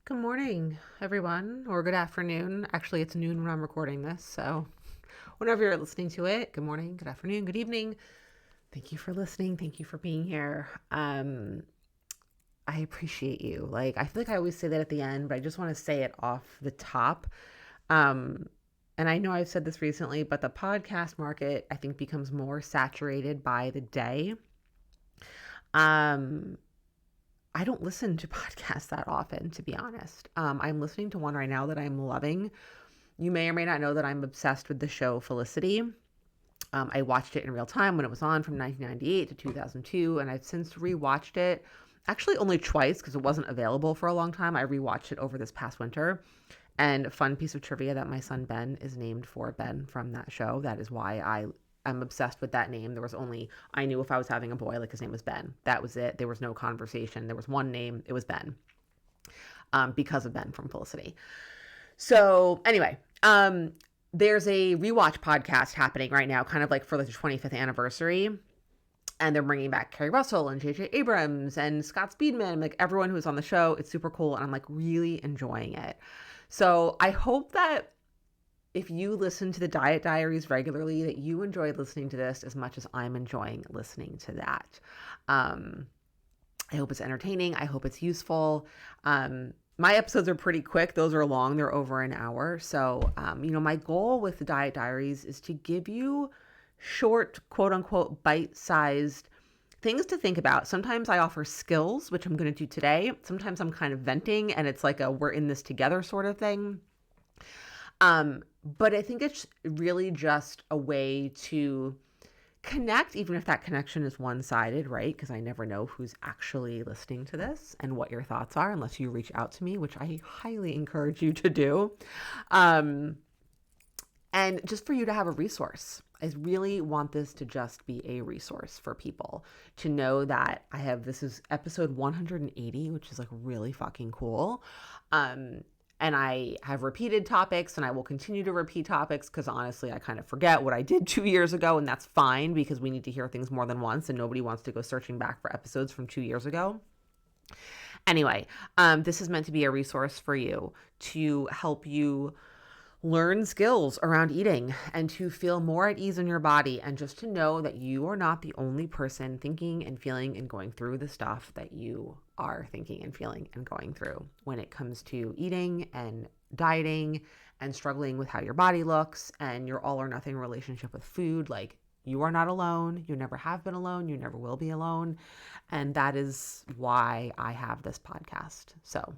Good morning, everyone, or good afternoon. Actually, it's noon when I'm recording this, so whenever you're listening to it, good morning, good afternoon, good evening. Thank you for listening. Thank you for being here. I appreciate you. I feel like I always say that at the end, but I just want to say it off the top. Um, and I know I've said this recently, but the podcast market, I think, becomes more saturated by the day. Um, I don't listen to podcasts that often, to be honest. I'm listening to one right now that I'm loving. You may or may not know that I'm obsessed with the show Felicity. I watched it in real time when it was on from 1998 to 2002, and I've since rewatched it. Actually, only twice because it wasn't available for a long time. I rewatched it over this past winter. And a fun piece of trivia that my son Ben is named for Ben from that show. That is why I'm obsessed with that name. I knew if I was having a boy, like his name was Ben. That was it. There was no conversation. There was one name. It was Ben, because of Ben from Felicity. So anyway, there's a rewatch podcast happening right now, kind of like for the 25th anniversary. And they're bringing back Kerry Russell and J.J. Abrams and Scott Speedman, like everyone who's on the show. It's super cool. And I'm like really enjoying it. So I hope that if you listen to the Diet Diaries regularly, that you enjoy listening to this as much as I'm enjoying listening to that. I hope it's entertaining. I hope it's useful. My episodes are pretty quick. Those are long. They're over an hour. So, my goal with the Diet Diaries is to give you short, quote unquote, bite-sized things to think about. Sometimes I offer skills, which I'm going to do today. Sometimes I'm kind of venting and it's like a we're in this together sort of thing. But I think it's really just a way to connect, even if that connection is one-sided, right? Because I never know who's actually listening to this and what your thoughts are unless you reach out to me, which I highly encourage you to do. And just for you to have a resource. I really want this to just be a resource for people to know that this is episode 180, which is like really fucking cool. And I have repeated topics and I will continue to repeat topics because honestly, I kind of forget what I did 2 years ago, and that's fine because we need to hear things more than once and nobody wants to go searching back for episodes from 2 years ago. Anyway, this is meant to be a resource for you to help you learn skills around eating and to feel more at ease in your body, and just to know that you are not the only person thinking and feeling and going through the stuff that you are thinking and feeling and going through when it comes to eating and dieting and struggling with how your body looks and your all or nothing relationship with food. Like, you are not alone. You never have been alone. You never will be alone. And that is why I have this podcast. So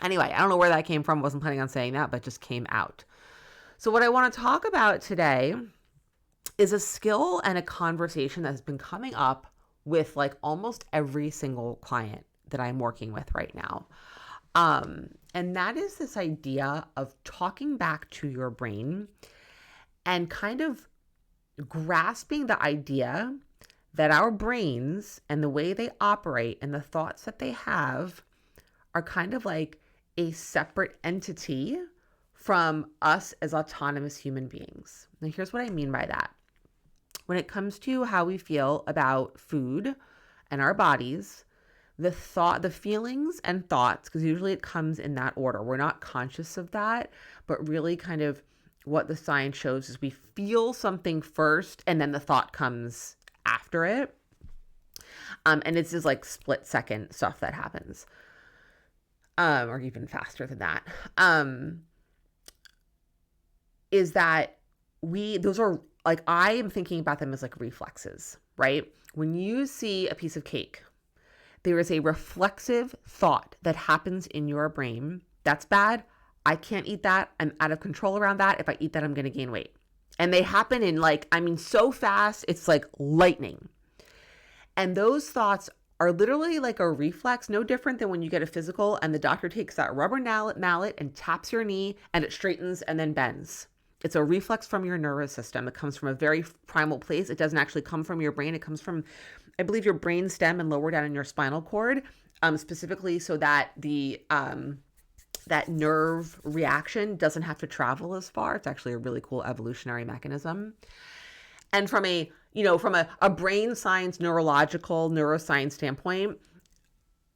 anyway, I don't know where that came from. Wasn't planning on saying that, but just came out. So what I want to talk about today is a skill and a conversation that has been coming up with like almost every single client that I'm working with right now. And that is this idea of talking back to your brain and kind of grasping the idea that our brains and the way they operate and the thoughts that they have are kind of like a separate entity from us as autonomous human beings. Now, here's what I mean by that. When it comes to how we feel about food and our bodies, the feelings and thoughts, because usually it comes in that order. We're not conscious of that, but really kind of what the science shows is we feel something first and then the thought comes after it. And it's just like split second stuff that happens. Or even faster than that, is that those are like, I am thinking about them as like reflexes, right? When you see a piece of cake, there is a reflexive thought that happens in your brain. That's bad. I can't eat that. I'm out of control around that. If I eat that, I'm going to gain weight. And they happen in so fast, it's like lightning. And those thoughts are literally like a reflex, no different than when you get a physical and the doctor takes that rubber mallet and taps your knee and it straightens and then bends. It's a reflex from your nervous system. It comes from a very primal place. It doesn't actually come from your brain. It comes from, I believe, your brain stem and lower down in your spinal cord, specifically so that that nerve reaction doesn't have to travel as far. It's actually a really cool evolutionary mechanism. And from a brain science, neuroscience standpoint,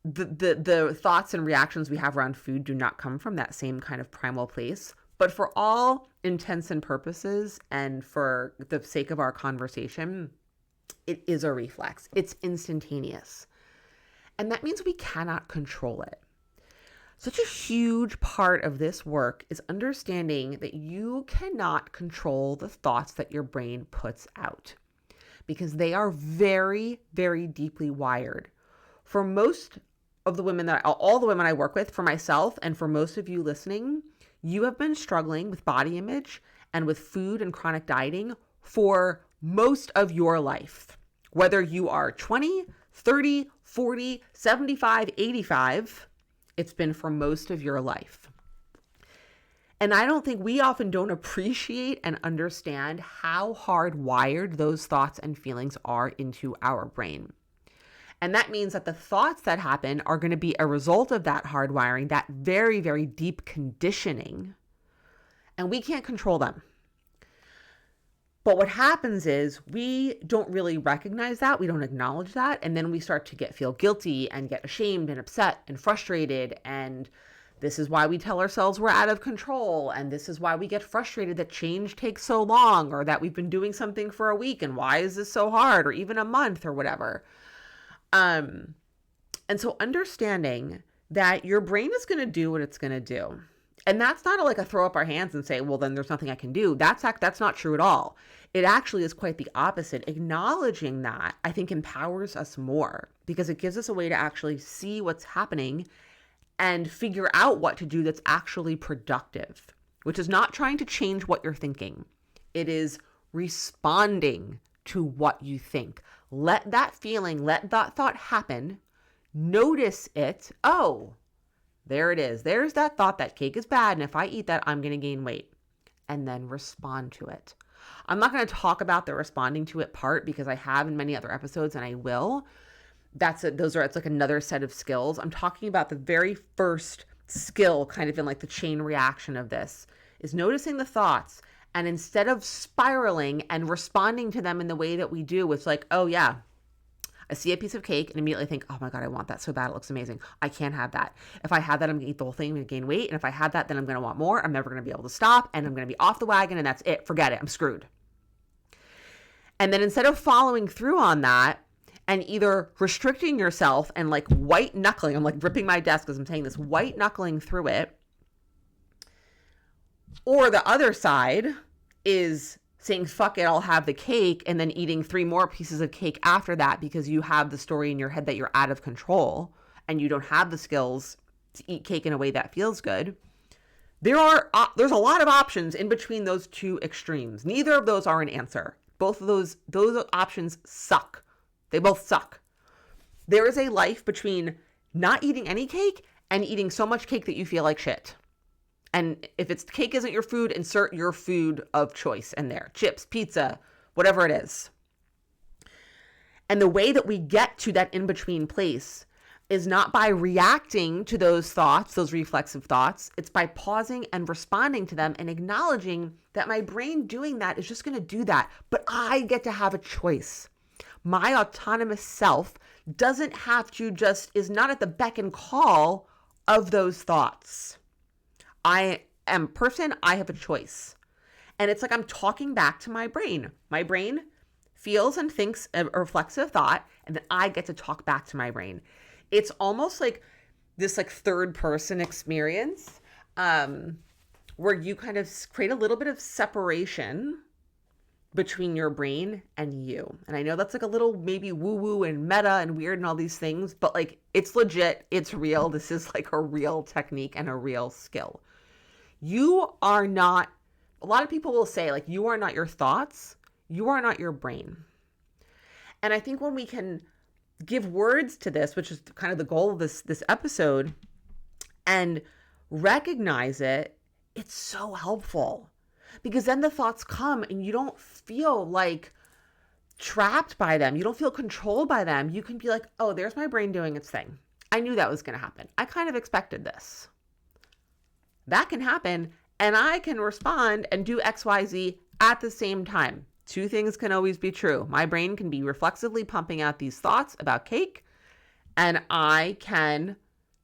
the thoughts and reactions we have around food do not come from that same kind of primal place. But for all intents and purposes, and for the sake of our conversation, it is a reflex. It's instantaneous. And that means we cannot control it. Such a huge part of this work is understanding that you cannot control the thoughts that your brain puts out, because they are very, very deeply wired. For most of the women all the women I work with, for myself, and for most of you listening, you have been struggling with body image and with food and chronic dieting for most of your life. Whether you are 20, 30, 40, 75, 85, it's been for most of your life. And I don't think we often don't appreciate and understand how hardwired those thoughts and feelings are into our brain. And that means that the thoughts that happen are going to be a result of that hardwiring, that very, very deep conditioning, and we can't control them. But what happens is we don't really recognize that, we don't acknowledge that, and then we start to feel guilty and get ashamed and upset and frustrated, and this is why we tell ourselves we're out of control, and this is why we get frustrated that change takes so long, or that we've been doing something for a week and why is this so hard, or even a month or whatever. And so understanding that your brain is going to do what it's going to do. And that's not like a throw up our hands and say, well, then there's nothing I can do. That's not true at all. It actually is quite the opposite. Acknowledging that, I think, empowers us more, because it gives us a way to actually see what's happening and figure out what to do that's actually productive, which is not trying to change what you're thinking. It is responding to what you think. Let that feeling, let that thought happen. Notice it. Oh, there it is. There's that thought that cake is bad, and if I eat that, I'm going to gain weight. And then respond to it. I'm not going to talk about the responding to it part, because I have in many other episodes, and I will. It's like another set of skills. I'm talking about the very first skill, kind of in like the chain reaction of this, is noticing the thoughts. And instead of spiraling and responding to them in the way that we do, it's like, oh yeah, I see a piece of cake and immediately think, oh my God, I want that so bad. It looks amazing. I can't have that. If I have that, I'm going to eat the whole thing. I'm going to gain weight. And if I have that, then I'm going to want more. I'm never going to be able to stop. And I'm going to be off the wagon. And that's it. Forget it. I'm screwed. And then instead of following through on that and either restricting yourself and like white knuckling, I'm like gripping my desk as I'm saying this, white knuckling through it. Or the other side is saying, fuck it, I'll have the cake, and then eating 3 more pieces of cake after that, because you have the story in your head that you're out of control and you don't have the skills to eat cake in a way that feels good. There's a lot of options in between those two extremes. Neither of those are an answer. Both of those options suck. They both suck. There is a life between not eating any cake and eating so much cake that you feel like shit. And if cake isn't your food, insert your food of choice in there. Chips, pizza, whatever it is. And the way that we get to that in-between place is not by reacting to those thoughts, those reflexive thoughts. It's by pausing and responding to them and acknowledging that my brain doing that is just going to do that. But I get to have a choice. My autonomous self doesn't have to is not at the beck and call of those thoughts. I am a person, I have a choice. And it's like I'm talking back to my brain. My brain feels and thinks a reflexive thought, and then I get to talk back to my brain. It's almost like this like third person experience where you kind of create a little bit of separation between your brain and you. And I know that's like a little maybe woo-woo and meta and weird and all these things, but like it's legit, it's real. This is like a real technique and a real skill. You are not, a lot of people will say like, you are not your thoughts, you are not your brain. And I think when we can give words to this, which is kind of the goal of this episode, and recognize it, it's so helpful. Because then the thoughts come and you don't feel like trapped by them. You don't feel controlled by them. You can be like, oh, there's my brain doing its thing. I knew that was going to happen. I kind of expected this. That can happen, and I can respond and do XYZ at the same time. 2 things can always be true. My brain can be reflexively pumping out these thoughts about cake, And I can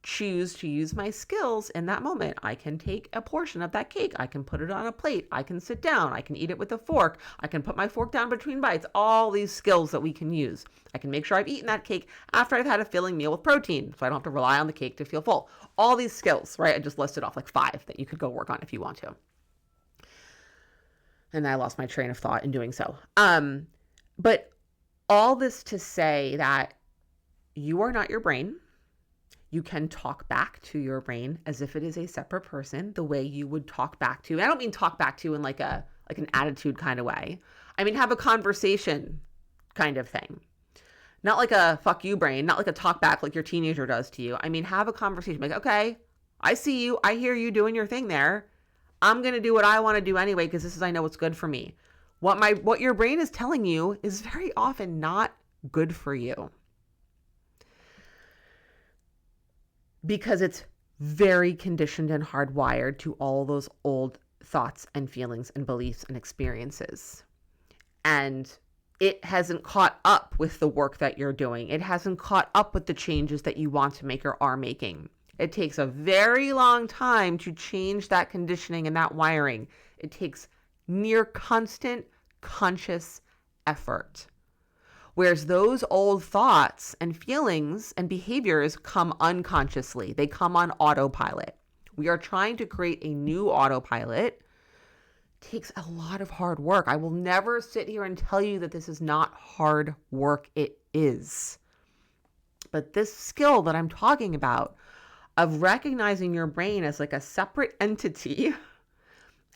choose to use my skills in that moment. I can take a portion of that cake. I can put it on a plate. I can sit down. I can eat it with a fork. I can put my fork down between bites. All these skills that we can use. I can make sure I've eaten that cake after I've had a filling meal with protein, so I don't have to rely on the cake to feel full. All these skills, right? I just listed off like 5 that you could go work on if you want to. And I lost my train of thought in doing so. But all this to say that you are not your brain. You can talk back to your brain as if it is a separate person, the way you would talk back to. I don't mean talk back to in like an attitude kind of way. I mean have a conversation kind of thing. Not like a fuck you brain, not like a talk back like your teenager does to you. I mean have a conversation. Like, okay, I see you. I hear you doing your thing there. I'm going to do what I want to do anyway because this is I know what's good for me. What your brain is telling you is very often not good for you. Because it's very conditioned and hardwired to all those old thoughts and feelings and beliefs and experiences. And it hasn't caught up with the work that you're doing. It hasn't caught up with the changes that you want to make or are making. It takes a very long time to change that conditioning and that wiring. It takes near constant conscious effort. Whereas those old thoughts and feelings and behaviors come unconsciously. They come on autopilot. We are trying to create a new autopilot. It takes a lot of hard work. I will never sit here and tell you that this is not hard work. It is. But this skill that I'm talking about of recognizing your brain as like a separate entity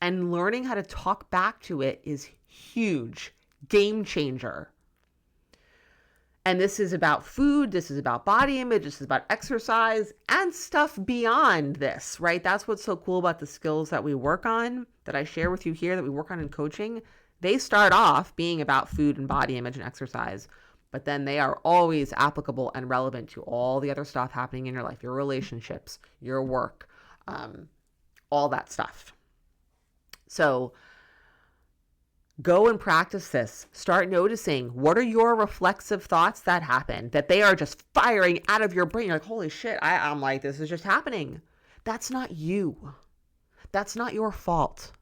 and learning how to talk back to it is huge. Game changer. And this is about food, this is about body image, this is about exercise and stuff beyond this, right? That's what's so cool about the skills that we work on, that I share with you here, that we work on in coaching. They start off being about food and body image and exercise, but then they are always applicable and relevant to all the other stuff happening in your life, your relationships, your work, all that stuff. So go and practice this. Start noticing what are your reflexive thoughts that happen, that they are just firing out of your brain. You're like, holy shit, I'm like, this is just happening. That's not you. That's not your fault.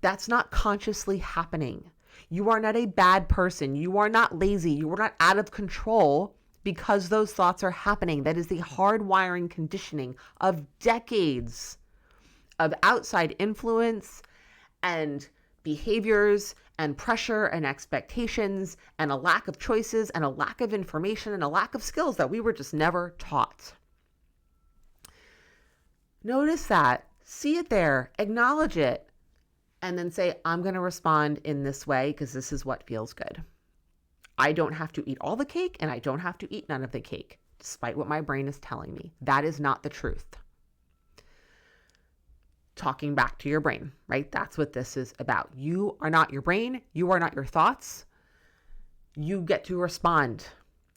That's not consciously happening. You are not a bad person. You are not lazy. You are not out of control because those thoughts are happening. That is the hardwiring conditioning of decades of outside influence and behaviors and pressure and expectations and a lack of choices and a lack of information and a lack of skills that we were just never taught. Notice that, see it there, acknowledge it, and then say, I'm going to respond in this way because this is what feels good. I don't have to eat all the cake and I don't have to eat none of the cake, despite what my brain is telling me. That is not the truth. Talking back to your brain, right? That's what this is about. You are not your brain. You are not your thoughts. You get to respond.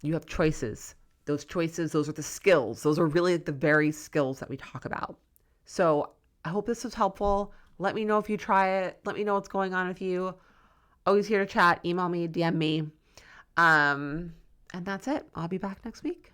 You have choices. Those choices, those are the skills. Those are really the very skills that we talk about. So I hope this was helpful. Let me know if you try it. Let me know what's going on with you. Always here to chat. Email me, DM me. And that's it. I'll be back next week.